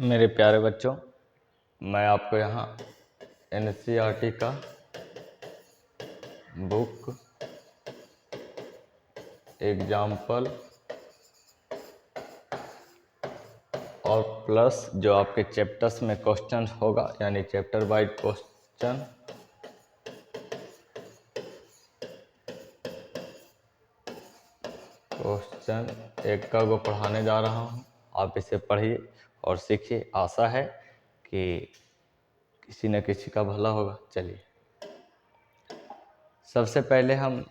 मेरे प्यारे बच्चों, मैं आपको यहाँ एनसीईआरटी का बुक एग्जाम्पल और प्लस जो आपके चैप्टर्स में क्वेश्चन होगा, यानी चैप्टर वाइज क्वेश्चन एक का को पढ़ाने जा रहा हूँ। आप इसे पढ़िए और सीखिए। आशा है कि किसी न किसी का भला होगा। चलिए, सबसे पहले हम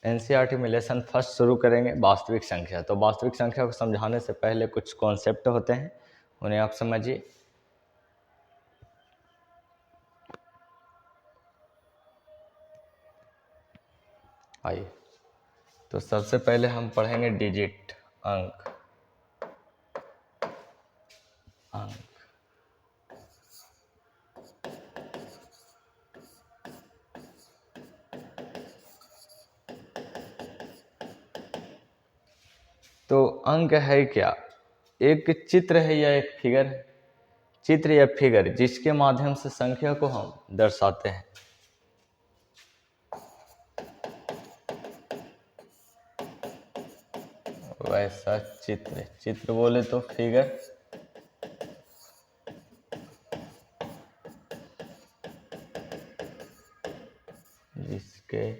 एनसीईआरटी में लेसन फर्स्ट शुरू करेंगे, वास्तविक संख्या। तो वास्तविक संख्या को समझाने से पहले कुछ कॉन्सेप्ट होते हैं, उन्हें आप समझिए। आइए, तो सबसे पहले हम पढ़ेंगे डिजिट, अंक। तो अंक है क्या? एक चित्र है या एक फिगर है? चित्र या फिगर जिसके माध्यम से संख्या को हम दर्शाते हैं। वैसा चित्र, चित्र बोले तो फिगर, जिसके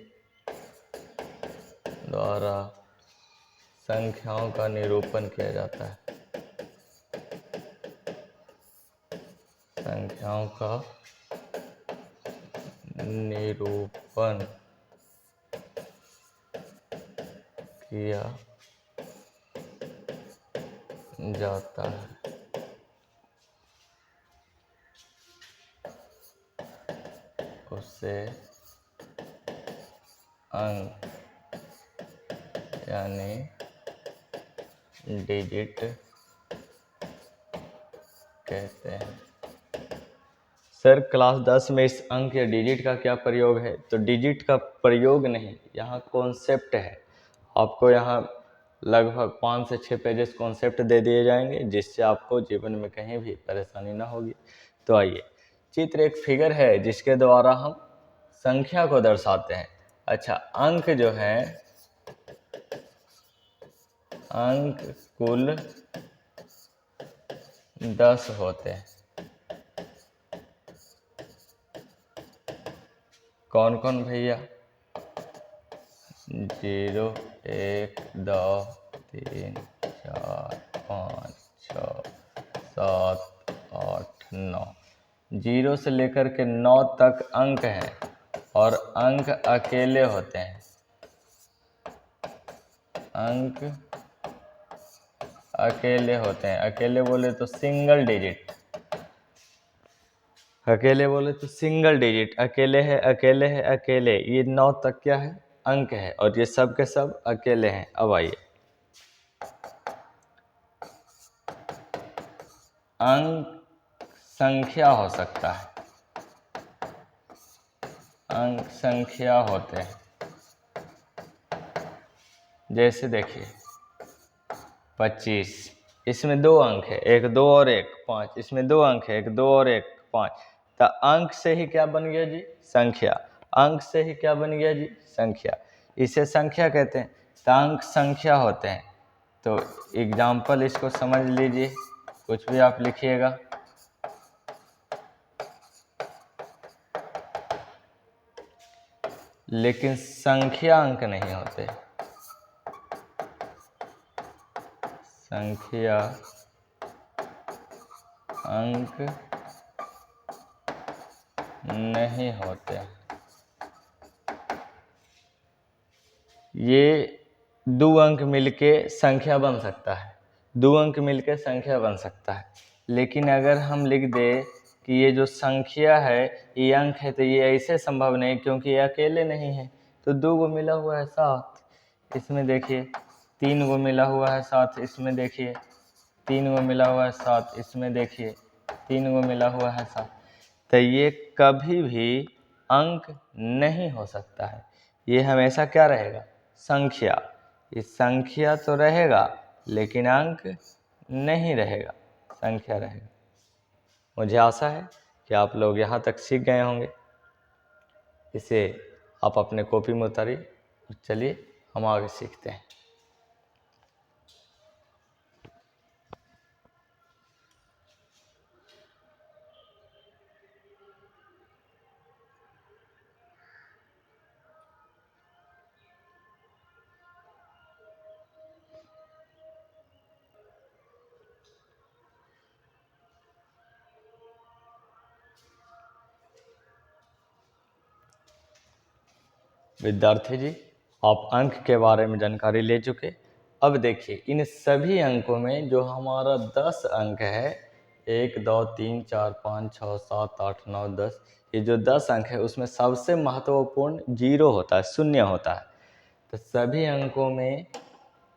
द्वारा संख्याओं का निरूपण किया जाता है। संख्याओं का निरूपण किया जाता है। उसे अंक यानी डिजिट कहते हैं। सर, क्लास 10 में इस अंक या डिजिट का क्या प्रयोग है? तो डिजिट का प्रयोग नहीं, यहाँ कॉन्सेप्ट है। आपको यहाँ लगभग 5 से 6 पेजेस कॉन्सेप्ट दे दिए जाएंगे, जिससे आपको जीवन में कहीं भी परेशानी ना होगी। तो आइए, चित्र एक फिगर है जिसके द्वारा हम संख्या को दर्शाते हैं। अच्छा, अंक जो है, अंक कुल 10 होते हैं। कौन कौन भैया? 0, 1, 2, 3, 4, 5, 6, 7, 8, 9। 0 से लेकर के 9 तक अंक हैं और अंक अकेले होते हैं। अंक अकेले होते हैं। अकेले बोले तो सिंगल डिजिट। अकेले बोले तो सिंगल डिजिट। अकेले है, अकेले है, अकेले। ये 9 तक क्या है? अंक है, और ये सब के सब अकेले हैं। अब आइए, अंक संख्या हो सकता है। अंक संख्या होते हैं। जैसे देखिए 25, इसमें 2 अंक है, एक 2 और एक 5। इसमें 2 अंक है, एक 2 और एक 5। तो अंक से ही क्या बन गया जी? संख्या। अंक से ही क्या बन गया जी? संख्या। इसे संख्या कहते हैं। तो अंक संख्या होते हैं। तो एग्जाम्पल इसको समझ लीजिए, कुछ भी आप लिखिएगा। लेकिन संख्या अंक नहीं होते। संख्या अंक नहीं होते। ये 2 अंक मिलके संख्या बन सकता है। 2 अंक मिलके संख्या बन सकता है। लेकिन अगर हम लिख दे कि ये जो संख्या है ये अंक है, तो ये ऐसे संभव नहीं, क्योंकि ये अकेले नहीं है। तो 2 गो मिला हुआ है साथ, इसमें देखिए 3 गो मिला हुआ है साथ, इसमें देखिए 3 गो मिला हुआ है साथ, इसमें देखिए 3 गो मिला हुआ है साथ। तो ये कभी भी अंक नहीं हो सकता है। ये हमेशा क्या रहेगा? संख्या। इस संख्या तो रहेगा लेकिन अंक नहीं रहेगा, संख्या रहेगा। मुझे आशा है कि आप लोग यहाँ तक सीख गए होंगे। इसे आप अपने कॉपी में उतारिए। चलिए हम आगे सीखते हैं। विद्यार्थी जी, आप अंक के बारे में जानकारी ले चुके। अब देखिए इन सभी अंकों में जो हमारा 10 अंक है, 1 2 3 4 5 6 7 8 9 10, ये जो 10 अंक है उसमें सबसे महत्वपूर्ण 0 होता है, शून्य होता है। तो सभी अंकों में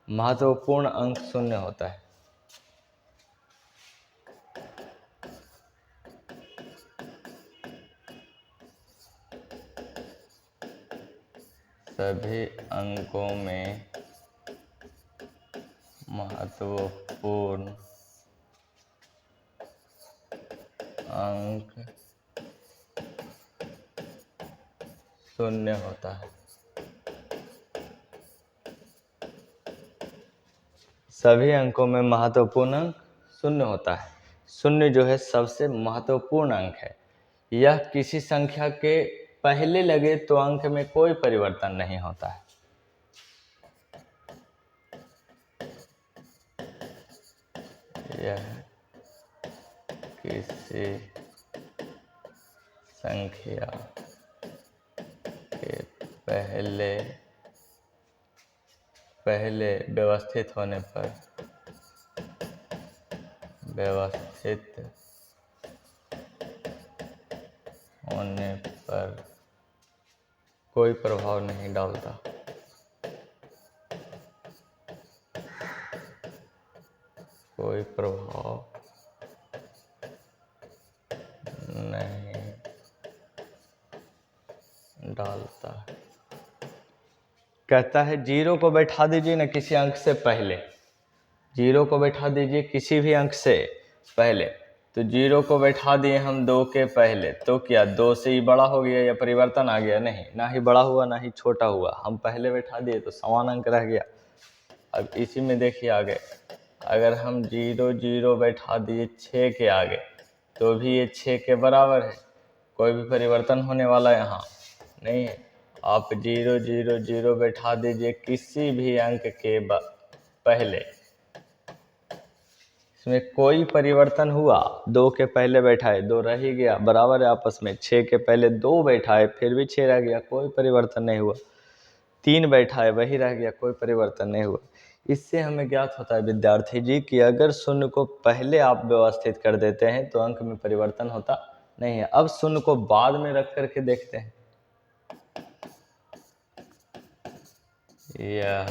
महत्वपूर्ण अंक शून्य होता है। सभी अंकों में महत्वपूर्ण अंक शून्य होता है। सभी अंकों में महत्वपूर्ण अंक शून्य होता है। शून्य जो है सबसे महत्वपूर्ण अंक है। यह किसी संख्या के पहले लगे तो अंक में कोई परिवर्तन नहीं होता है। यह किसी संख्या के पहले व्यवस्थित होने पर कोई प्रभाव नहीं डालता। कोई प्रभाव नहीं डालता। कहता है 0 को बैठा दीजिए ना किसी अंक से पहले। 0 को बैठा दीजिए किसी भी अंक से पहले। तो 0 को बैठा दिए हम 2 के पहले, तो क्या 2 से ही बड़ा हो गया या परिवर्तन आ गया? नहीं, ना ही बड़ा हुआ ना ही छोटा हुआ। हम पहले बैठा दिए तो समान अंक रह गया। अब इसी में देखिए आगे, अगर हम 0 0 बैठा दिए 6 के आगे तो भी ये 6 के बराबर है। कोई भी परिवर्तन होने वाला यहाँ नहीं है। आप 0 0 0 बैठा दीजिए किसी भी अंक के पहले, इसमें कोई परिवर्तन हुआ। 2 के पहले बैठाए 2 रह ही गया, बराबर है आपस में। 6 के पहले 2 बैठाए फिर भी 6 रह गया, कोई परिवर्तन नहीं हुआ। 3 बैठाए वही रह गया, कोई परिवर्तन नहीं हुआ। इससे हमें ज्ञात होता है विद्यार्थी जी कि अगर शून्य को पहले आप व्यवस्थित कर देते हैं तो अंक में परिवर्तन होता नहीं है। अब शून्य को बाद में रख करके देखते हैं। यह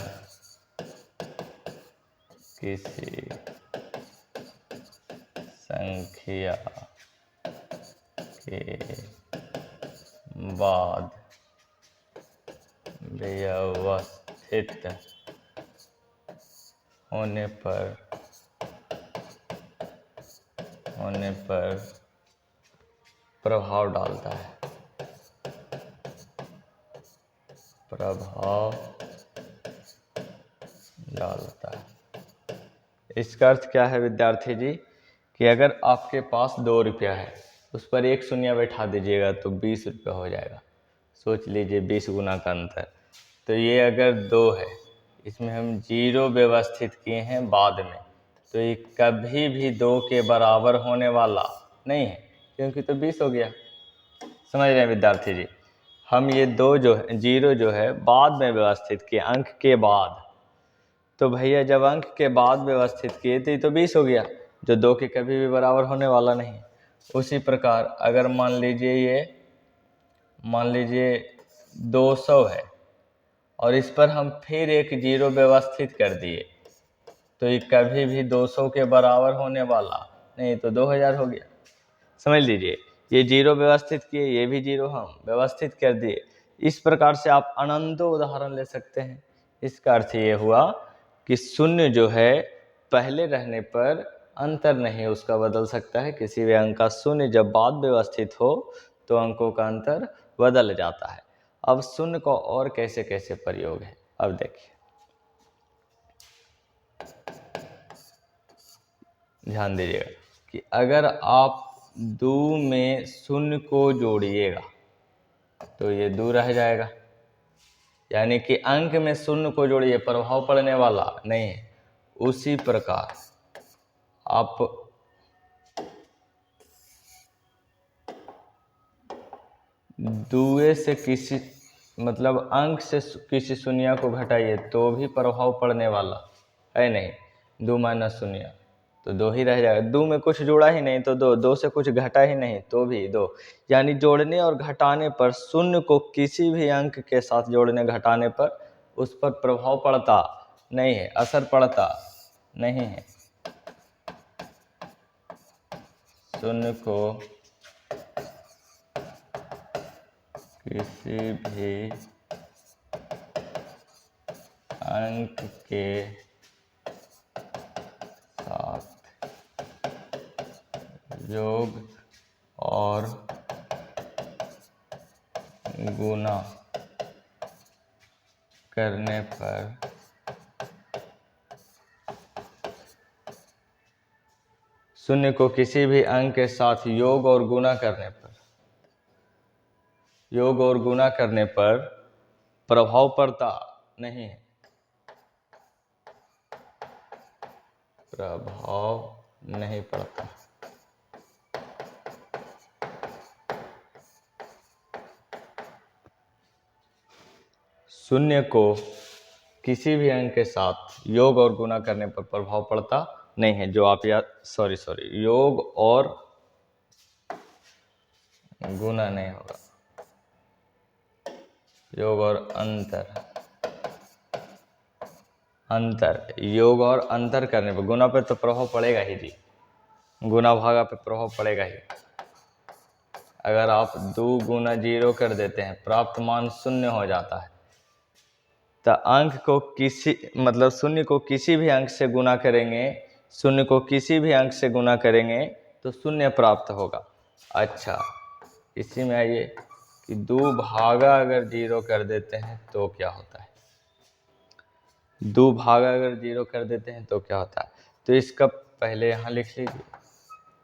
किसी संख्या के बाद व्यवस्थित होने पर प्रभाव डालता है। इसका अर्थ क्या है विद्यार्थी जी कि अगर आपके पास 2 रुपया है, उस पर 1 शून्य बैठा दीजिएगा तो 20 रुपया हो जाएगा। सोच लीजिए 20 गुना का अंतर। तो ये अगर 2 है, इसमें हम 0 व्यवस्थित किए हैं बाद में, तो ये कभी भी 2 के बराबर होने वाला नहीं है, क्योंकि तो 20 हो गया। समझ रहे हैं विद्यार्थी जी? हम ये 2 जो है 0 जो है बाद में व्यवस्थित किए, अंक के बाद। तो भैया जब अंक के बाद व्यवस्थित किए तो ये तो 20 हो गया, जो 2 के कभी भी बराबर होने वाला नहीं। उसी प्रकार अगर मान लीजिए 200 है और इस पर हम फिर एक 0 व्यवस्थित कर दिए, तो ये कभी भी 200 के बराबर होने वाला नहीं, तो 2000 हो गया। समझ लीजिए, ये 0 व्यवस्थित किए, ये भी 0 हम व्यवस्थित कर दिए। इस प्रकार से आप अनंतों उदाहरण ले सकते हैं। इसका अर्थ ये हुआ कि शून्य जो है पहले रहने पर अंतर नहीं उसका बदल सकता है। किसी भी अंक का शून्य जब बाद व्यवस्थित हो तो अंकों का अंतर बदल जाता है। अब शून्य का और कैसे कैसे प्रयोग है, अब देखिए, ध्यान दीजिएगा कि अगर आप 2 में शून्य को जोड़िएगा तो ये 2 रह जाएगा, यानी कि अंक में शून्य को जोड़िए, प्रभाव पड़ने वाला नहीं है। उसी प्रकार आप 2 से किसी मतलब अंक से किसी शून्य को घटाइए तो भी प्रभाव पड़ने वाला है नहीं। 2 माइनस शून्य तो 2 ही रह जाएगा। 2 में कुछ जोड़ा ही नहीं तो 2, 2 से कुछ घटा ही नहीं तो भी 2। यानी जोड़ने और घटाने पर, शून्य को किसी भी अंक के साथ जोड़ने घटाने पर उस पर प्रभाव पड़ता नहीं है, असर पड़ता नहीं है। शून्य को किसी भी अंक के साथ योग और गुणा करने पर शून्य को किसी भी अंक के साथ योग और गुणा करने पर प्रभाव पड़ता नहीं है, प्रभाव नहीं पड़ता। शून्य को किसी भी अंक के साथ योग और गुणा करने पर प्रभाव पड़ता नहीं है। जो आप योग और गुणा नहीं होगा, योग और योग और अंतर करने पर, गुणा पे तो प्रभाव पड़ेगा ही जी, गुणा भागा पे प्रभाव पड़ेगा ही। अगर आप 2 गुना 0 कर देते हैं, प्राप्त मान शून्य हो जाता है। तो अंक को शून्य को किसी भी अंक से गुणा करेंगे, शून्य को किसी भी अंक से गुणा करेंगे तो शून्य प्राप्त होगा। अच्छा, इसी में आइए कि 2 भागा अगर 0 कर देते हैं तो क्या होता है। 2 भागा अगर 0 कर देते हैं तो क्या होता है, तो इसका पहले यहाँ लिख लीजिए।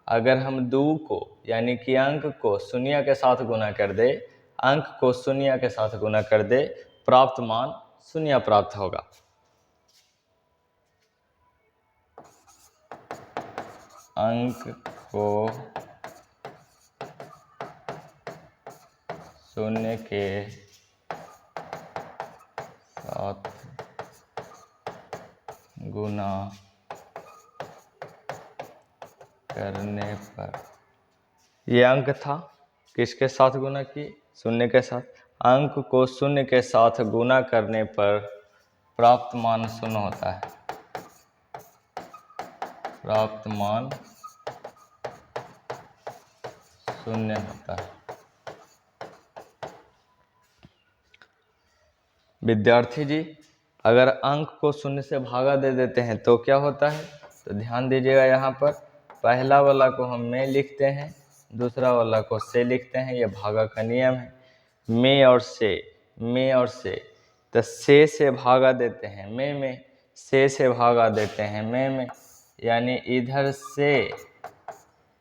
अगर हम 2 को यानी कि अंक को शून्य के साथ गुणा कर दे, अंक को शून्य के साथ गुणा कर दे, प्राप्त मान शून्य प्राप्त होगा। अंक को शून्य के साथ गुणा करने पर, ये अंक था, किसके साथ गुणा किए, शून्य के साथ। अंक को शून्य के साथ गुणा करने पर प्राप्त मान शून्य होता है, प्राप्त मान शून्य होता है। विद्यार्थी जी, अगर अंक को शून्य से भागा दे देते हैं तो क्या होता है, तो ध्यान दीजिएगा। यहाँ पर पहला वाला को हम में लिखते हैं, दूसरा वाला को से लिखते हैं, यह भागा का नियम है। में और से, तो से भागा देते हैं में, से भागा देते हैं में, यानी इधर से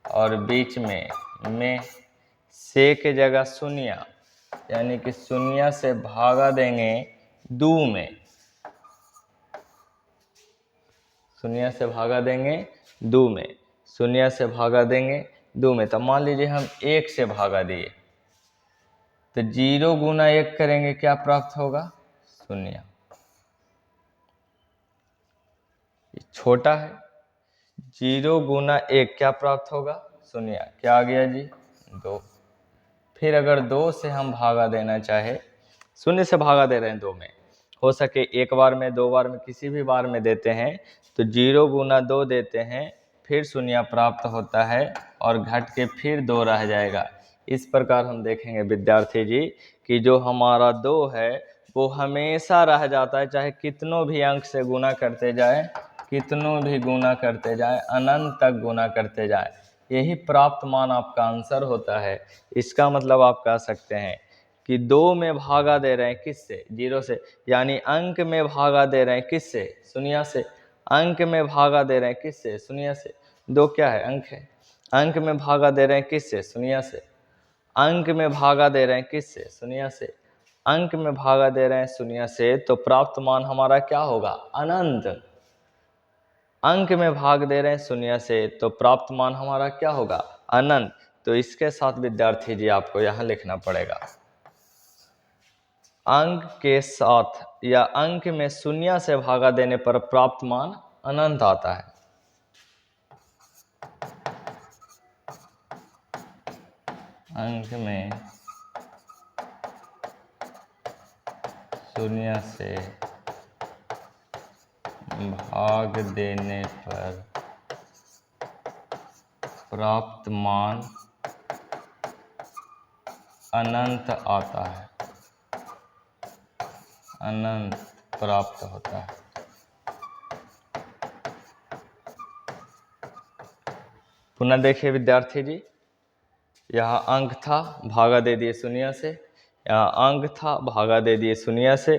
और बीच में, से के जगह शून्य, यानी कि शून्य से भागा देंगे 2 में, शून्य से भागा देंगे 2 में, शून्य से भागा देंगे 2 में। तो मान लीजिए हम 1 से भागा दिए, तो 0 गुना 1 करेंगे, क्या प्राप्त होगा, शून्य। छोटा है, 0 गुना 1 क्या प्राप्त होगा, शून्य। क्या आ गया जी, 2। फिर अगर 2 से हम भागा देना चाहे, शून्य से भागा दे रहे हैं 2 में, हो सके 1 बार में, 2 बार में, किसी भी बार में देते हैं, तो 0 गुना 2 देते हैं, फिर शून्य प्राप्त होता है और घट के फिर 2 रह जाएगा। इस प्रकार हम देखेंगे विद्यार्थी जी कि जो हमारा 2 है वो हमेशा रह जाता है, चाहे कितनों भी अंक से गुना करते जाए, कितनों भी गुना करते जाए, अनंत तक गुना करते जाए, यही प्राप्त मान आपका आंसर होता है। इसका मतलब आप कह सकते हैं कि 2 में भागा दे रहे हैं किससे? 0 से, यानी अंक में भागा दे रहे हैं किससे? शून्य से। अंक में भागा दे रहे हैं किससे? शून्य से। 2 क्या है? अंक है। अंक में भागा दे रहे हैं किससे? शून्य से। अंक में भागा दे रहे हैं किससे? शून्य से। अंक में भागा दे रहे हैं शून्य से, तो प्राप्त मान हमारा क्या होगा? अनंत। अंक में भाग दे रहे हैं शून्य से, तो प्राप्त मान हमारा क्या होगा? अनंत। तो इसके साथ विद्यार्थी जी आपको यहाँ लिखना पड़ेगा, अंक के साथ या अंक में शून्य से भागा देने पर प्राप्त मान अनंत आता है। अंक में शून्य से भाग देने पर प्राप्त मान अनंत आता है, अनंत प्राप्त होता है। पुनः देखिए विद्यार्थी जी, यहाँ अंक था, भागा दे दिए शून्य से, यहाँ अंक था, भागा दे दिए शून्य से,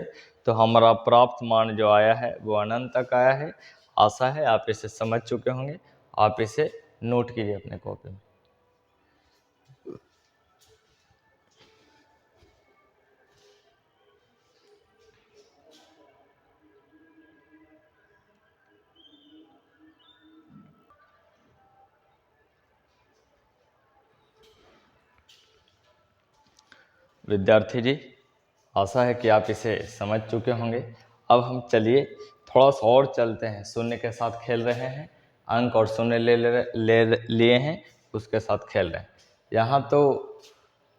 तो हमारा प्राप्त मान जो आया है वो अनंत तक आया है। आशा है आप इसे समझ चुके होंगे। आप इसे नोट कीजिए अपने कॉपी में। विद्यार्थी जी, आशा है कि आप इसे समझ चुके होंगे। अब हम चलिए थोड़ा सा और चलते हैं, शून्य के साथ खेल रहे हैं, अंक और शून्य ले लिए हैं, उसके साथ खेल रहे हैं। यहाँ तो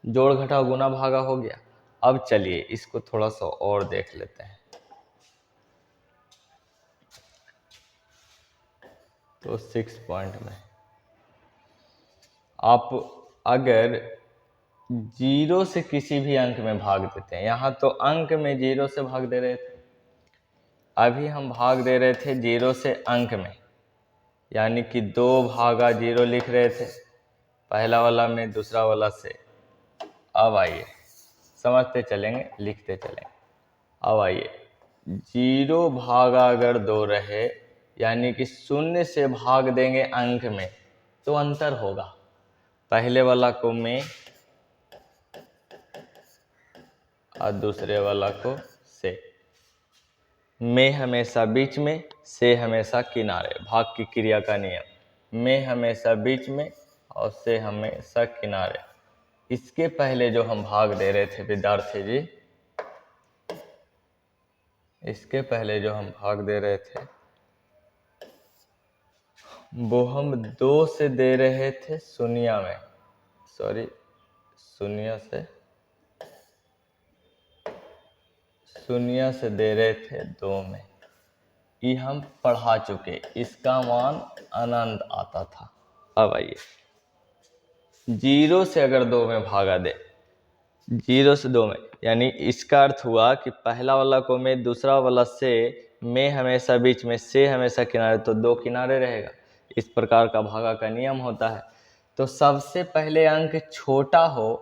जोड़ घटा गुना भागा हो गया। अब चलिए इसको थोड़ा सा और देख लेते हैं। तो 6 पॉइंट में आप अगर 0 से किसी भी अंक में भाग देते हैं, यहाँ तो अंक में 0 से भाग दे रहे थे, अभी हम भाग दे रहे थे 0 से अंक में, यानी कि 2 भागा 0 लिख रहे थे, पहला वाला में दूसरा वाला से। अब आइए समझते चलेंगे, लिखते चलेंगे। अब आइए 0 भागा अगर 2 रहे, यानी कि 0 से भाग देंगे अंक में, तो अंतर होगा। पहले वाला को में और दूसरे वाला को से। में हमेशा बीच में, से हमेशा किनारे, भाग की क्रिया का नियम। में हमेशा बीच में और से हमेशा किनारे। इसके पहले जो हम भाग दे रहे थे विद्यार्थी जी, इसके पहले जो हम भाग दे रहे थे वो हम 2 से दे रहे थे शून्य में, सॉरी शून्य से दे रहे थे 2 में। ये हम पढ़ा चुके, इसका मान अनंत आता था। अब आइए 0 से अगर 2 में भागा दे, 0 से 2 में, यानी इसका अर्थ हुआ कि पहला वाला को में, दूसरा वाला से, में हमेशा बीच में, से हमेशा किनारे, तो 2 किनारे रहेगा। इस प्रकार का भागा का नियम होता है। तो सबसे पहले अंक छोटा हो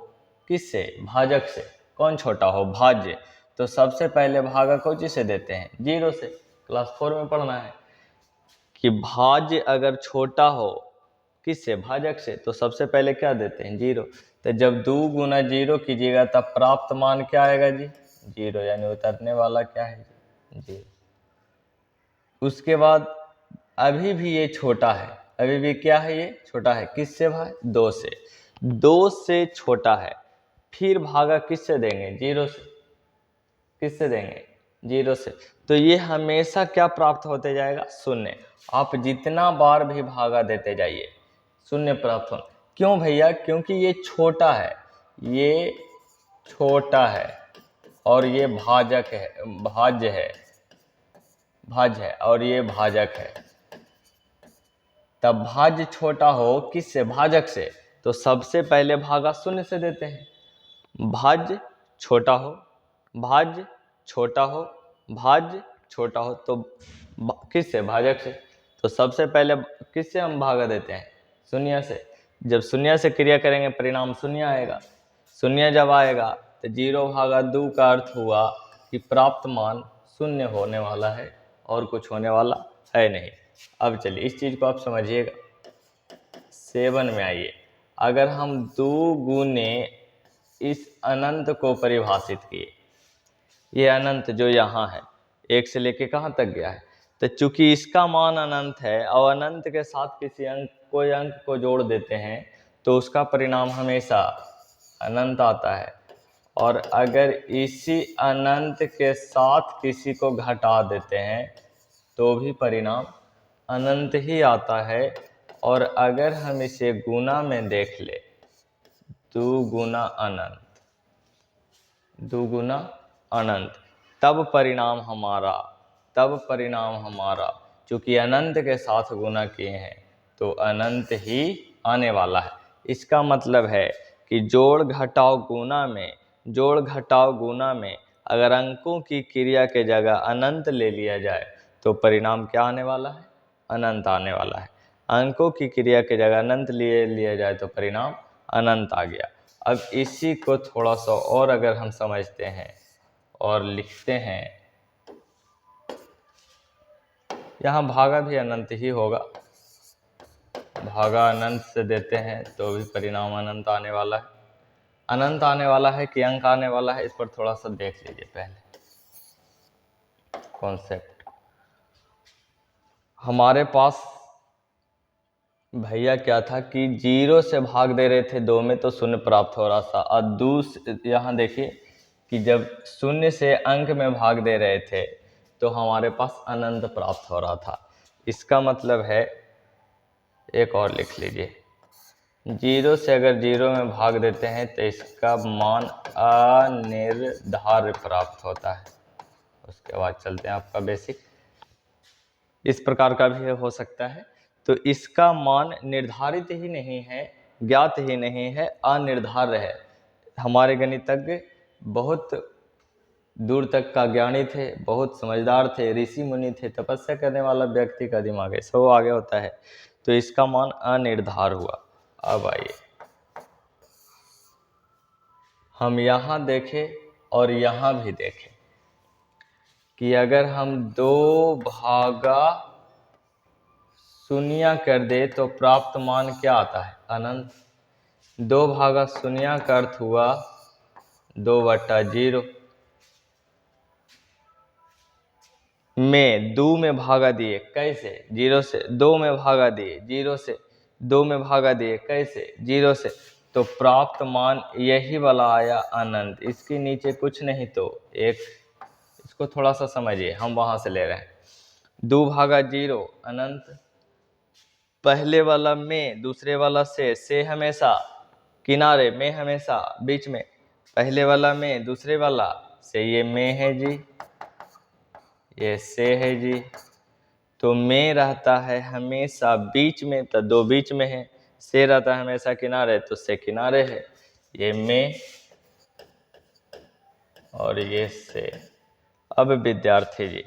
किससे? भाजक से। कौन छोटा हो? भाज्य। तो सबसे पहले भागा को जिसे देते हैं? 0 से। क्लास 4 में पढ़ना है कि भाज्य अगर छोटा हो किससे? भाजक से। तो सबसे पहले क्या देते हैं? 0। तो जब 2 गुना 0 कीजिएगा तब प्राप्त मान क्या आएगा जी? 0, यानी उतरने वाला क्या है? 0। उसके बाद अभी भी ये छोटा है, अभी भी क्या है? ये छोटा है। किससे भाई? 2 से। 2 से छोटा है, फिर भागा किससे देंगे? 0 से। किससे देंगे? 0 से। तो ये हमेशा क्या प्राप्त होते जाएगा? शून्य। आप जितना बार भी भागा देते जाइए शून्य प्राप्त हो। क्यों भैया? क्योंकि ये छोटा है, ये छोटा है और ये भाज्य है और ये भाजक है। तब भाज्य छोटा हो किससे? भाजक से। तो सबसे पहले भागा शून्य से देते हैं। भाज्य छोटा हो, भाज्य छोटा हो, भाज्य छोटा हो तो किससे, भाजक से। तो सबसे पहले किससे हम भागा देते हैं, शून्य से। जब शून्य से क्रिया करेंगे परिणाम शून्य आएगा। शून्य जब आएगा तो 0/2 का अर्थ हुआ कि प्राप्त मान शून्य होने वाला है और कुछ होने वाला है नहीं। अब चलिए इस चीज़ को आप समझिएगा। 7 में आइए, अगर हम 2 गुने इस अनंत को परिभाषित किए, ये अनंत जो यहाँ है 1 से लेके कहाँ तक गया है, तो चूंकि इसका मान अनंत है और अनंत के साथ किसी कोई अंक को जोड़ देते हैं तो उसका परिणाम हमेशा अनंत आता है। और अगर इसी अनंत के साथ किसी को घटा देते हैं तो भी परिणाम अनंत ही आता है। और अगर हम इसे गुना में देख ले, 2 गुना अनंत, 2 गुना अनंत, तब परिणाम हमारा चूंकि अनंत के साथ गुना किए हैं तो अनंत ही आने वाला है। इसका मतलब है कि जोड़ घटाव गुना में अगर अंकों की क्रिया के जगह अनंत ले लिया जाए तो परिणाम क्या आने वाला है, अनंत आने वाला है। अंकों की क्रिया के जगह अनंत लिया जाए तो परिणाम अनंत आ गया। अब इसी को थोड़ा सा और अगर हम समझते हैं और लिखते हैं, यहाँ भागा भी अनंत ही होगा, भागा अनंत से देते हैं तो भी परिणाम अनंत आने वाला है। अनंत आने वाला है कि अंक आने वाला है, इस पर थोड़ा सा देख लीजिए पहले कॉन्सेप्ट। हमारे पास भैया क्या था कि 0 से भाग दे रहे थे 2 में तो शून्य प्राप्त हो रहा था, और यहाँ देखिए कि जब शून्य से अंक में भाग दे रहे थे तो हमारे पास अनंत प्राप्त हो रहा था। इसका मतलब है, एक और लिख लीजिए, 0 से अगर 0 में भाग देते हैं तो इसका मान अनिर्धार्य प्राप्त होता है। उसके बाद चलते हैं आपका बेसिक, इस प्रकार का भी हो सकता है। तो इसका मान निर्धारित ही नहीं है, ज्ञात ही नहीं है, अनिर्धार्य है। हमारे गणितज्ञ बहुत दूर तक का ज्ञानी थे, बहुत समझदार थे, ऋषि मुनि थे, तपस्या करने वाला व्यक्ति का दिमाग है, सब आगे होता है। तो इसका मान अनिर्धार हुआ। अब आइए हम यहाँ देखें और यहाँ भी देखें कि अगर हम 2/0 कर दे तो प्राप्त मान क्या आता है, अनंत। 2/0 का अर्थ हुआ 2/0 में 2 में भागा दिए, कैसे, 0 से 2 में भागा दिए, 0 से 2 में भागा दिए, कैसे, 0 से, तो प्राप्त मान यही वाला आया अनंत। इसके नीचे कुछ नहीं तो 1। इसको थोड़ा सा समझिए, हम वहां से ले रहे हैं 2/0 अनंत, पहले वाला में, दूसरे वाला से हमेशा किनारे, में हमेशा बीच में, पहले वाला में, दूसरे वाला से, ये में है जी, ये से है जी, तो में रहता है हमेशा बीच में तो 2 बीच में है, से रहता है हमेशा किनारे तो से किनारे है, ये में और ये से। अब विद्यार्थी जी,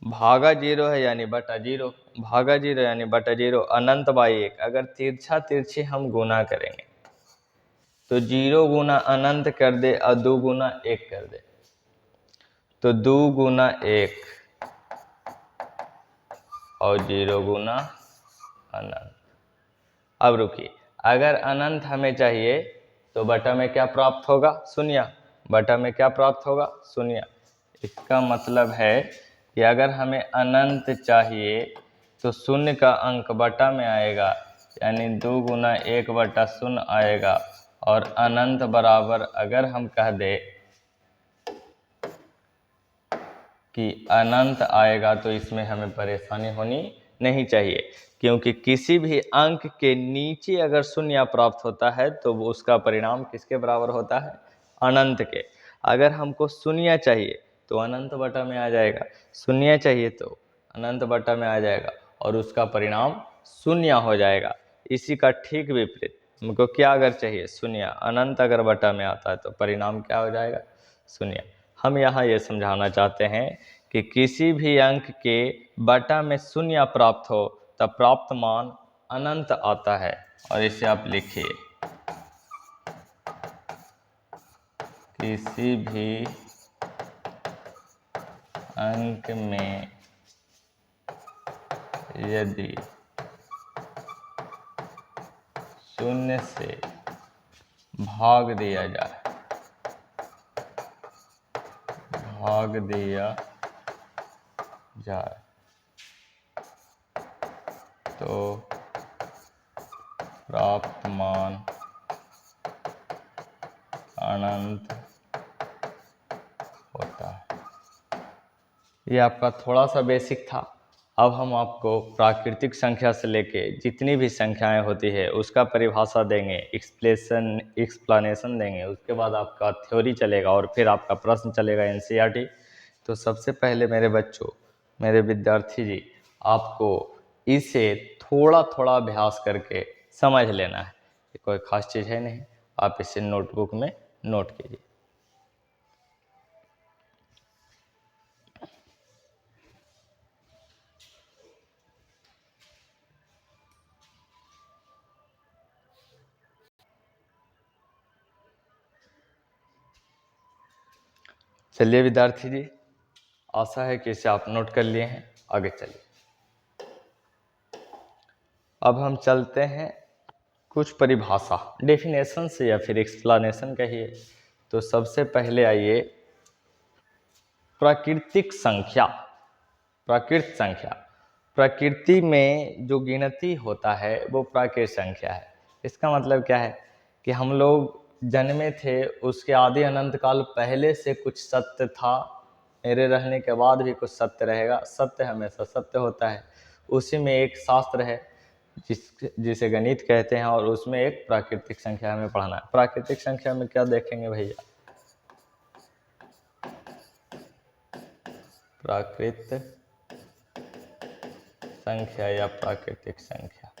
भागा 0 है यानी बटा 0, भागा 0 यानी बटा 0, अनंत बाई 1। अगर तिरछा तिरछी हम गुना करेंगे तो 0 गुना अनंत कर दे और 2 गुना 1 कर दे, तो 2 गुना 1 और 0 गुना अनंत। अब रुकिए, अगर अनंत हमें चाहिए तो बटा में क्या प्राप्त होगा, शून्य। बटा में क्या प्राप्त होगा, शून्य। इसका मतलब है कि अगर हमें अनंत चाहिए तो शून्य का अंक बटा में आएगा, यानी 2 गुना 1/0 आएगा। और अनंत बराबर अगर हम कह दे कि अनंत आएगा तो इसमें हमें परेशानी होनी नहीं चाहिए, क्योंकि किसी भी अंक के नीचे अगर शून्य प्राप्त होता है तो वो उसका परिणाम किसके बराबर होता है, अनंत के। अगर हमको शून्य चाहिए तो अनंत बटा में आ जाएगा, शून्य चाहिए तो अनंत बटा में आ जाएगा और उसका परिणाम शून्य हो जाएगा। इसी का ठीक विपरीत हमको क्या अगर चाहिए, शून्य, अनंत अगर बटा में आता है तो परिणाम क्या हो जाएगा, शून्य। हम यहाँ ये समझाना चाहते हैं कि किसी भी अंक के बटा में शून्य प्राप्त हो तब प्राप्त मान अनंत आता है। और इसे आप लिखिए, किसी भी अंक में यदि शून्य से भाग दिया जाए तो प्राप्त मान अनंत होता है। ये आपका थोड़ा सा बेसिक था। अब हम आपको प्राकृतिक संख्या से लेके जितनी भी संख्याएं होती है उसका परिभाषा देंगे, एक्सप्लेनेशन देंगे, उसके बाद आपका थ्योरी चलेगा और फिर आपका प्रश्न चलेगा एनसीईआरटी। तो सबसे पहले मेरे बच्चों, मेरे विद्यार्थी जी, आपको इसे थोड़ा थोड़ा अभ्यास करके समझ लेना है। ये कोई ख़ास चीज़ है नहीं, आप इसे नोटबुक में नोट कीजिए। चलिए विद्यार्थी जी, आशा है कि इसे आप नोट कर लिए हैं। आगे चलिए, अब हम चलते हैं कुछ परिभाषा, डेफिनेशन से या फिर एक्सप्लेनेशन कहिए। तो सबसे पहले आइए प्राकृतिक संख्या। प्राकृत संख्या, प्रकृति में जो गिनती होता है वो प्राकृत संख्या है। इसका मतलब क्या है कि हम लोग जन्मे थे, उसके आदि अनंत काल पहले से कुछ सत्य था, मेरे रहने के बाद भी कुछ सत्य रहेगा। सत्य हमेशा सत्य होता है। उसी में एक शास्त्र है जिसे गणित कहते हैं, और उसमें एक प्राकृतिक संख्या हमें पढ़ना है। प्राकृतिक संख्या में क्या देखेंगे भैया? प्राकृत संख्या या प्राकृतिक संख्या,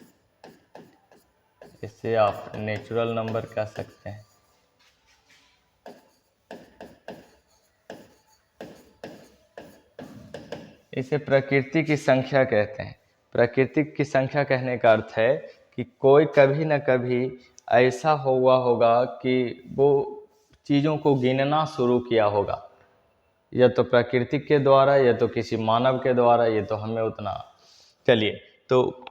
इसे आप नेचुरल नंबर कह सकते हैं। इसे प्रकृति की संख्या कहते हैं। प्रकृति की संख्या कहने का अर्थ है कि कोई कभी न कभी ऐसा हुआ होगा कि वो चीज़ों को गिनना शुरू किया होगा, या तो प्रकृति के द्वारा या तो किसी मानव के द्वारा। ये तो हमें उतना, चलिए, तो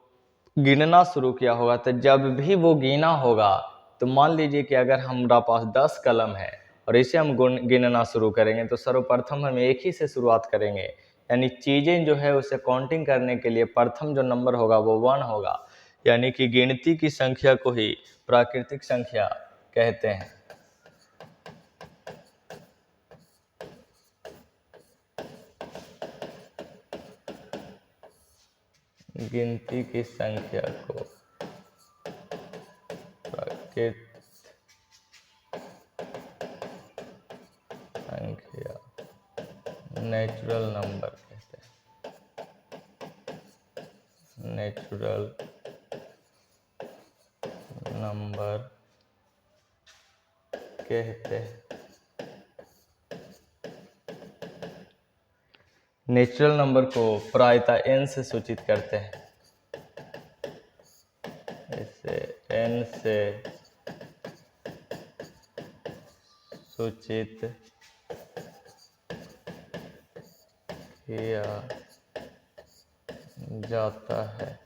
गिनना शुरू किया होगा। तो जब भी वो गिना होगा, तो मान लीजिए कि अगर हमारा पास 10 कलम है और इसे हम गिनना शुरू करेंगे, तो सर्वप्रथम हम एक ही से शुरुआत करेंगे। यानी चीज़ें जो है उसे काउंटिंग करने के लिए प्रथम जो नंबर होगा वो 1 होगा। यानी कि गिनती की संख्या को ही प्राकृतिक संख्या कहते हैं। गिनती की संख्या को प्राकृतिक संख्या, नेचुरल नंबर कहते हैं। नेचुरल नंबर कहते हैं। नेचुरल नंबर को प्रायतः n से सूचित करते हैं। इसे n से सूचित किया जाता है।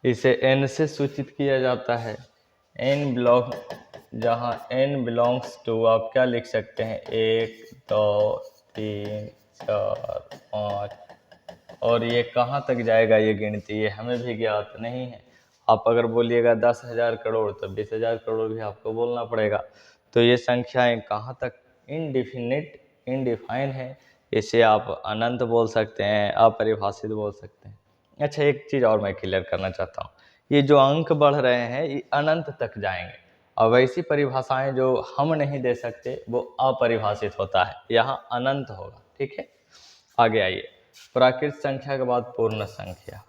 इसे n से सूचित किया जाता है। n बिलोंग, जहाँ n बिलोंग्स टू, आप क्या लिख सकते हैं? 1, 2, 3, 4, 5। और ये कहाँ तक जाएगा ये गिनती, ये हमें भी ज्ञात नहीं है। आप अगर बोलिएगा 10,000 करोड़, तो 20,000 करोड़ भी आपको बोलना पड़ेगा। तो ये संख्याएं कहाँ तक इनडिफिनिट, इनडिफाइन है। इसे आप अनंत बोल सकते हैं, अपरिभाषित बोल सकते हैं। अच्छा, एक चीज़ और मैं क्लियर करना चाहता हूँ, ये जो अंक बढ़ रहे हैं ये अनंत तक जाएंगे। और वैसी परिभाषाएं जो हम नहीं दे सकते वो अपरिभाषित होता है, यहाँ अनंत होगा। ठीक है, आगे आइए। प्राकृत संख्या के बाद पूर्ण संख्या।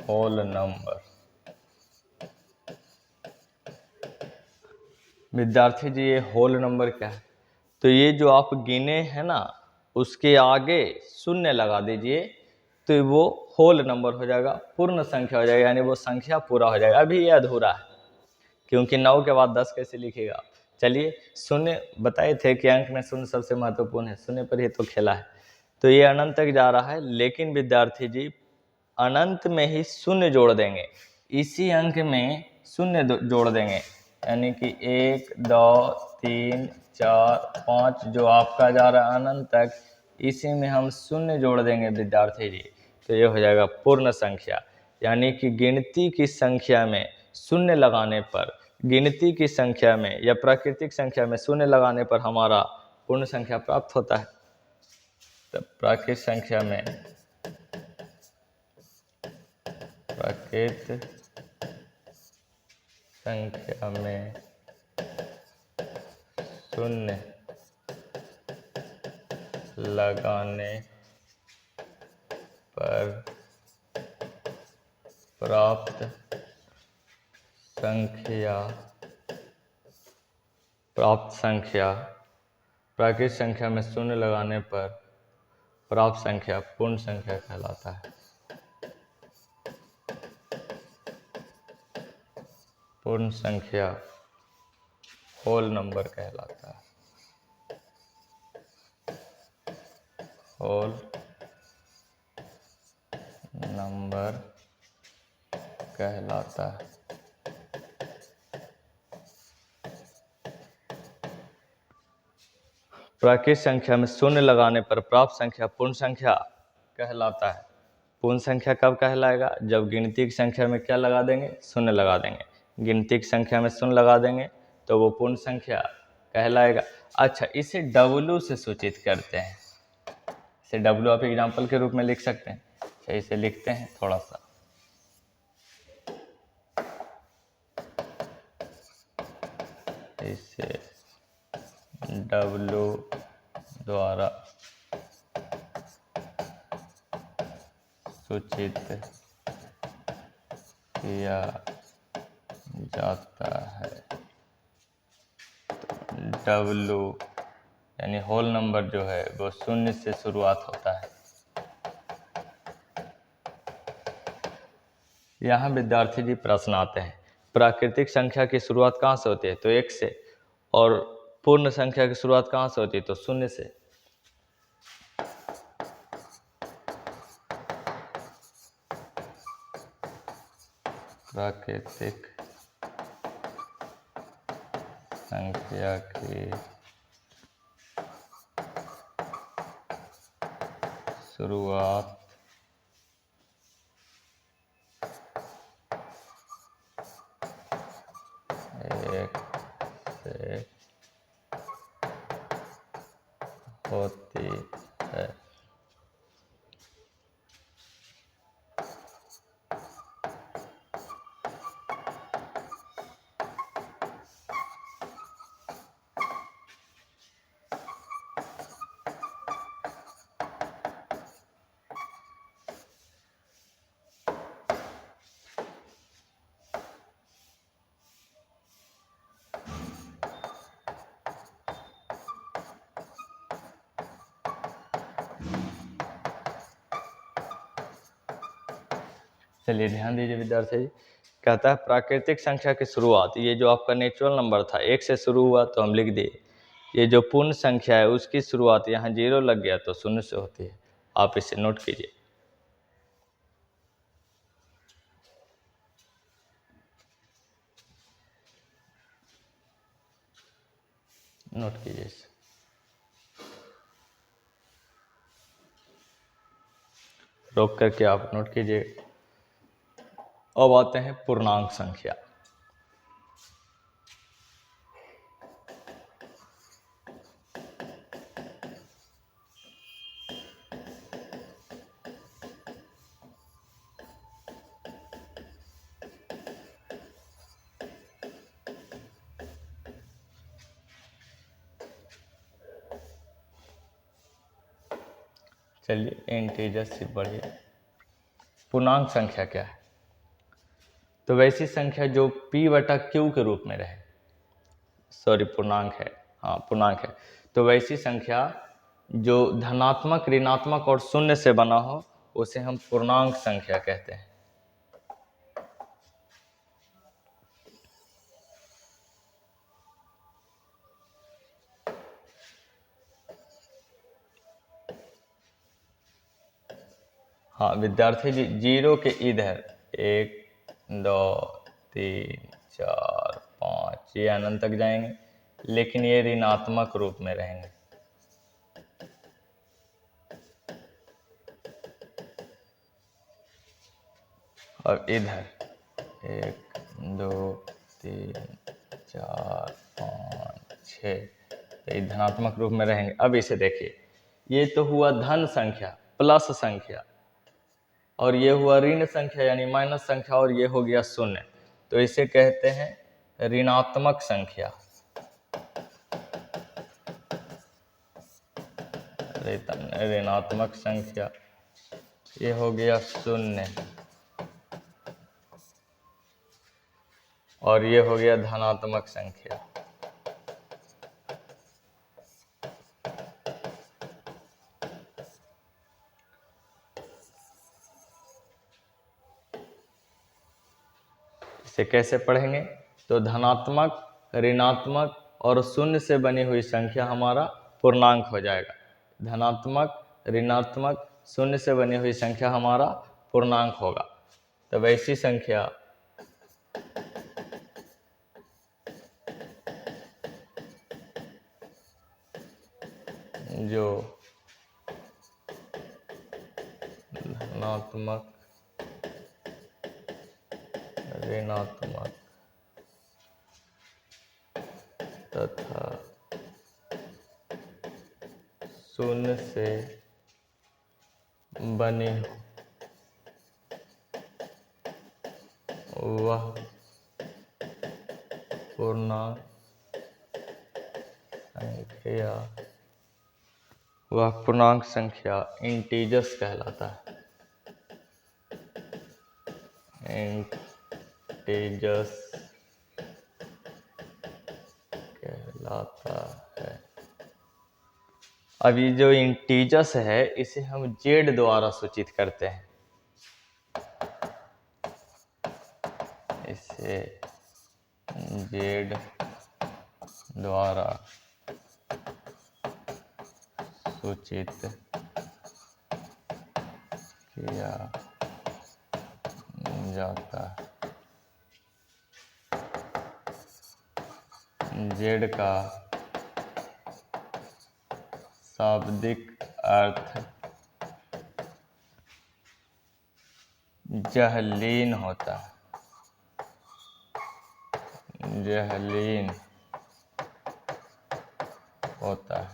Whole number. विद्यार्थी जी ये होल नंबर क्या है? तो ये जो आप गिने हैं ना उसके आगे शून्य लगा दीजिए तो वो होल नंबर हो जाएगा, पूर्ण संख्या हो जाएगा, यानी वो संख्या पूरा हो जाएगा। अभी ये अधूरा है क्योंकि 9 के बाद 10 कैसे लिखेगा। चलिए शून्य बताए थे कि अंक में शून्य सबसे महत्वपूर्ण है, शून्य पर ही तो खेला है। तो ये अनंत तक जा रहा है, लेकिन विद्यार्थी जी अनंत में ही शून्य जोड़ देंगे, इसी अंक में शून्य जोड़ देंगे, यानी कि 1 2 3 4 5 जो आपका जा रहा है अनंत तक, इसी में हम शून्य जोड़ देंगे विद्यार्थी जी। तो ये हो जाएगा पूर्ण संख्या, यानी कि गिनती की संख्या में शून्य लगाने पर, गिनती की संख्या में या प्राकृतिक संख्या में शून्य लगाने पर हमारा पूर्ण संख्या प्राप्त होता है। तो प्राकृतिक संख्या में शून्य लगाने पर प्राप्त संख्या प्राकृतिक संख्या में शून्य लगाने पर प्राप्त संख्या पूर्ण संख्या कहलाता है। पूर्ण संख्या होल नंबर कहलाता है। होल नंबर कहलाता है। प्राकृतिक संख्या में शून्य लगाने पर प्राप्त संख्या पूर्ण संख्या कहलाता है। पूर्ण संख्या कब कहलाएगा? जब गिनती की संख्या में क्या लगा देंगे? शून्य लगा देंगे। गिनती की संख्या में शून्य लगा देंगे तो वो पूर्ण संख्या कहलाएगा। अच्छा, इसे W से सूचित करते हैं। इसे W आप एग्जाम्पल के रूप में लिख सकते हैं। अच्छा, इसे लिखते हैं थोड़ा सा। इसे W द्वारा सूचित किया जाता है। W यानी होल नंबर जो है वो शून्य से शुरुआत होता है। यहाँ विद्यार्थी जी प्रश्न आते हैं, प्राकृतिक संख्या की शुरुआत कहाँ से होती है? तो 1 से। और पूर्ण संख्या की शुरुआत कहाँ से होती है? तो 0 से। प्राकृतिक संख्या की शुरुआत 1 से होती है। चलिए ध्यान दीजिए विद्यार्थी जी, कहता है प्राकृतिक संख्या की शुरुआत, ये जो आपका नेचुरल नंबर था 1 से शुरू हुआ तो हम लिख दिए। ये जो पूर्ण संख्या है उसकी शुरुआत यहाँ 0 लग गया तो 0 से होती है। आप इसे नोट कीजिए। नोट कीजिए इसे। रोक करके आप नोट कीजिए। अब आते हैं पूर्णांक संख्या। चलिए इंटीजर से बढ़िए। पूर्णांक संख्या क्या है? तो वैसी संख्या जो p बटा q के रूप में रहे, सॉरी पूर्णांक है, हाँ पूर्णांक है, तो वैसी संख्या जो धनात्मक, ऋणात्मक और शून्य से बना हो उसे हम पूर्णांक संख्या कहते हैं। हाँ विद्यार्थी जी, 0 के इधर 1 2 3 4 5 ये अनंत तक जाएंगे, लेकिन ये ऋणात्मक रूप में रहेंगे। और इधर 1 2 3 4 5 6 तो ये धनात्मक रूप में रहेंगे। अब इसे देखिए, ये तो हुआ धन संख्या, प्लस संख्या, और ये हुआ ऋण संख्या यानी माइनस संख्या, और ये हो गया शून्य, तो इसे कहते हैं ऋणात्मक संख्या। ऋणात्मक संख्या, ये हो गया शून्य, और ये हो गया धनात्मक संख्या। इसे कैसे पढ़ेंगे? तो धनात्मक, ऋणात्मक और शून्य से बनी हुई संख्या हमारा पूर्णांक हो जाएगा। धनात्मक, ऋणात्मक, शून्य से बनी हुई संख्या हमारा पूर्णांक होगा। तब ऐसी संख्या जो धनात्मक, ऋणात्मक तथा शून्य से बनी वह पूर्णांक संख्या, वह पूर्णांक संख्या इंटीजर्स कहलाता है। इंटीजर्स कहलाता है। अब ये जो इंटीजर्स है इसे हम जेड द्वारा सूचित करते हैं। इसे जेड द्वारा सूचित किया जाता है। जेड का शाब्दिक अर्थ जहलीन होता है। जहलीन होता है,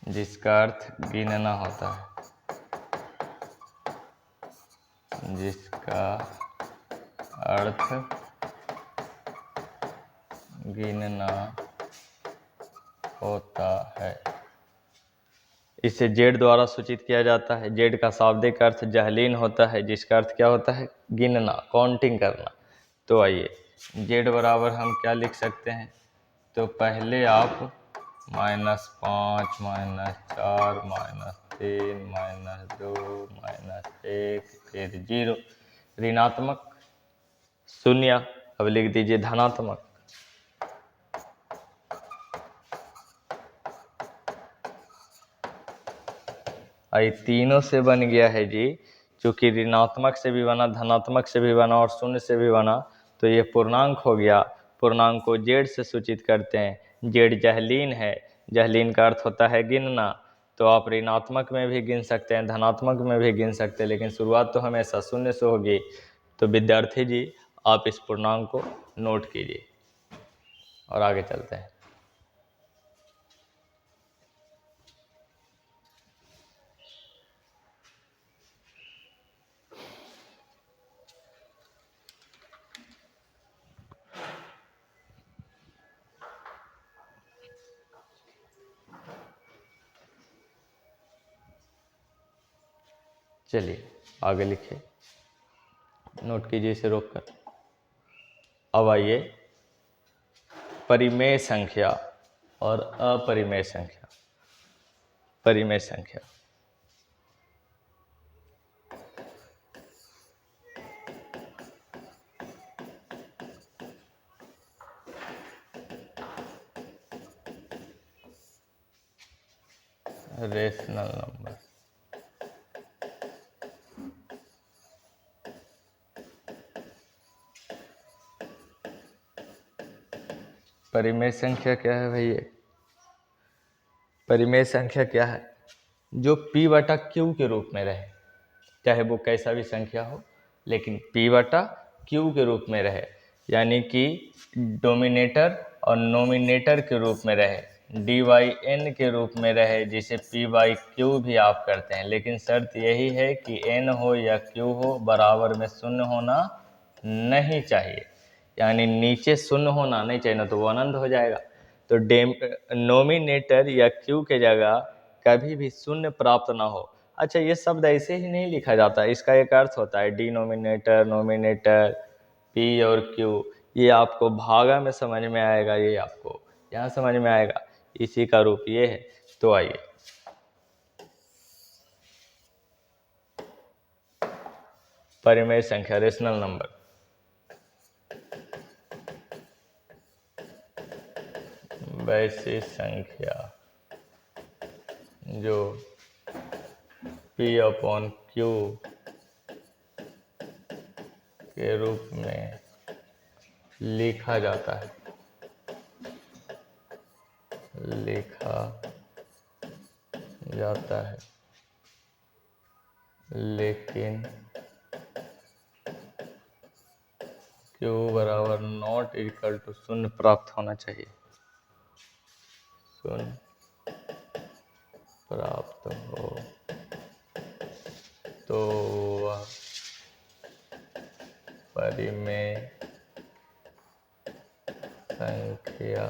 जिसका अर्थ गिनना होता है। जिसका अर्थ गिनना होता है। इसे जेड द्वारा सूचित किया जाता है। जेड का शाब्दिक अर्थ जहलीन होता है, जिसका अर्थ क्या होता है? गिनना, काउंटिंग करना। तो आइए जेड बराबर हम क्या लिख सकते हैं? तो पहले आप -5, -4, -3, -2, -1 फिर 0, ऋणात्मक, शून्य, अब लिख दीजिए धनात्मक। ये तीनों से बन गया है जी, क्योंकि ऋणात्मक से भी बना, धनात्मक से भी बना और शून्य से भी बना, तो ये पूर्णांक हो गया। पूर्णांक को जेड से सूचित करते हैं। जेड जहलीन है, जहलीन का अर्थ होता है गिनना। तो आप ऋणात्मक में भी गिन सकते हैं, धनात्मक में भी गिन सकते हैं, लेकिन शुरुआत तो हमेशा शून्य से होगी। तो विद्यार्थी जी आप इस पूर्णांक को नोट कीजिए और आगे चलते हैं। चलिए आगे लिखिए। नोट कीजिए इसे रोककर। अब आइए परिमेय संख्या और अपरिमेय संख्या। परिमेय संख्या, रेशनल नंबर। परिमेय संख्या क्या है भैया? परिमेय संख्या क्या है? जो p बटा q के रूप में रहे, चाहे वो कैसा भी संख्या हो, लेकिन p बटा q के रूप में रहे, यानी कि डोमिनेटर और नोमिनेटर के रूप में रहे, dy n के रूप में रहे, जिसे p बाई q भी आप करते हैं। लेकिन शर्त यही है कि n हो या q हो, बराबर में शून्य होना नहीं चाहिए, यानी नीचे शून्य होना नहीं चाहिए, ना तो वो अनंत हो जाएगा। तो नोमिनेटर या q के जगह कभी भी शून्य प्राप्त ना हो। अच्छा, ये शब्द ऐसे ही नहीं लिखा जाता, इसका एक अर्थ होता है। डिनोमिनेटर, नोमिनेटर, p और q, ये आपको भागा में समझ में आएगा, ये आपको यहाँ समझ में आएगा, इसी का रूप ये है। तो आइए परिमेय संख्या, रेशनल नंबर। वैसी संख्या जो p अपॉन q के रूप में लिखा जाता है, लेकिन q बराबर नॉट इक्वल टू शून्य प्राप्त होना चाहिए। शून्य प्राप्त हो तो वह परिमेय संख्या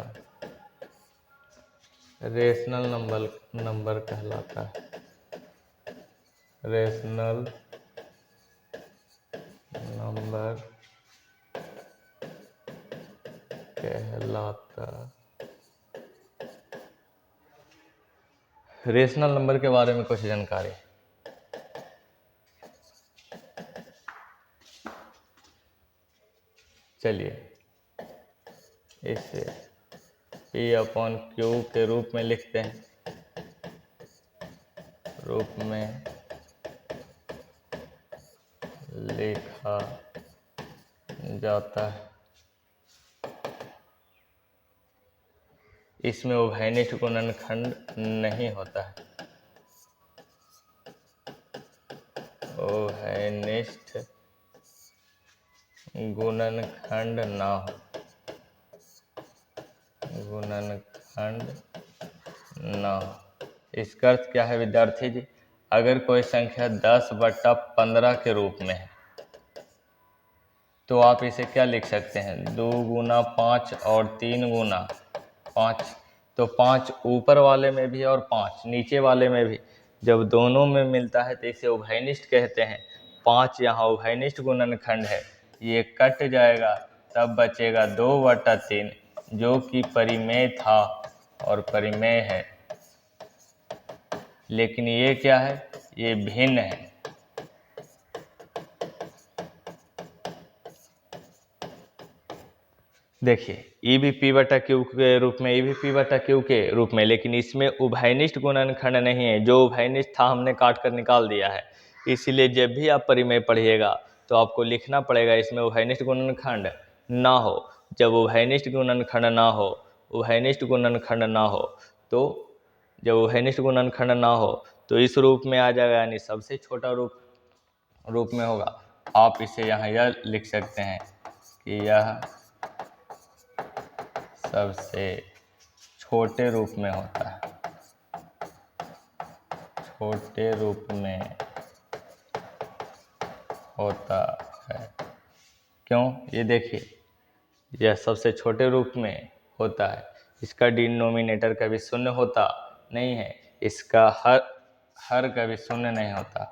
रेशनल नंबर कहलाता है। रेशनल नंबर कहलाता। रेशनल नंबर के बारे में कुछ जानकारी। चलिए इसे p अपॉन q के रूप में लिखते हैं, रूप में लिखा जाता है। इसमें उभयनिष्ठ गुणनखंड नहीं होता है। उभयनिष्ठ गुणनखंड ना हो, गुणनखंड ना हो। इसका अर्थ क्या है विद्यार्थी जी? अगर कोई संख्या 10/15 के रूप में है तो आप इसे क्या लिख सकते हैं? 2 गुना 5 और 3 गुना 5। तो 5 ऊपर वाले में भी और 5 नीचे वाले में भी, जब दोनों में मिलता है तो इसे उभयनिष्ठ कहते हैं। 5 यहाँ उभयनिष्ठ गुणनखंड है, ये कट जाएगा, तब बचेगा 2/3, जो कि परिमेय था और परिमेय है। लेकिन ये क्या है? ये भिन्न है। देखिए ई भी p बटा क्यू के रूप में, ई भी p बटा क्यू के रूप में, लेकिन इसमें उभयनिष्ठ गुणनखंड नहीं है। जो उभयनिष्ठ था हमने काट कर निकाल दिया है। इसीलिए जब भी आप परिमेय पढ़िएगा तो आपको लिखना पड़ेगा इसमें उभयनिष्ठ गुणनखंड ना हो। जब उभयनिष्ठ गुणनखंड ना हो, उभयनिष्ठ गुणनखंड ना हो तो जब उभयनिष्ठ गुणनखंड ना हो तो इस रूप में आ जाएगा, यानी सबसे छोटा रूप में होगा। आप इसे यहाँ यह लिख सकते हैं कि यह सबसे छोटे रूप में होता है, छोटे रूप में होता है। क्यों? ये देखिए, यह सबसे छोटे रूप में होता है। इसका डिनोमिनेटर कभी शून्य होता नहीं है, इसका हर कभी शून्य नहीं होता,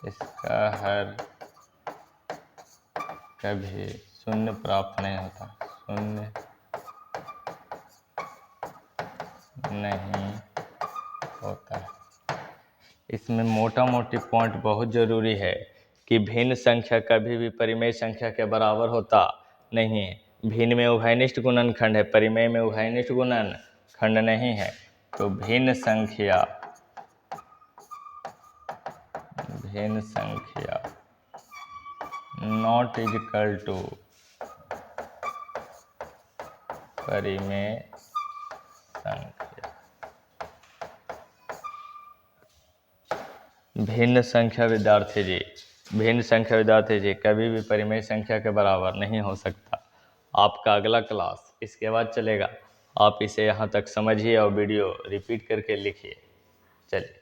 इसका हर कभी शून्य प्राप्त नहीं होता, शून्य नहीं होता है। इसमें मोटा मोटी पॉइंट बहुत ज़रूरी है कि भिन्न संख्या कभी भी परिमेय संख्या के बराबर होता नहीं है। भिन्न में उभयनिष्ठ गुणनखंड है, परिमेय में उभयनिष्ठ गुणनखंड नहीं है। तो भिन्न संख्या नॉट इक्वल टू परिमेय संख्या। भिन्न संख्या विद्यार्थी जी कभी भी परिमेय संख्या के बराबर नहीं हो सकता। आपका अगला क्लास इसके बाद चलेगा। आप इसे यहाँ तक समझिए और वीडियो रिपीट करके लिखिए। चलिए।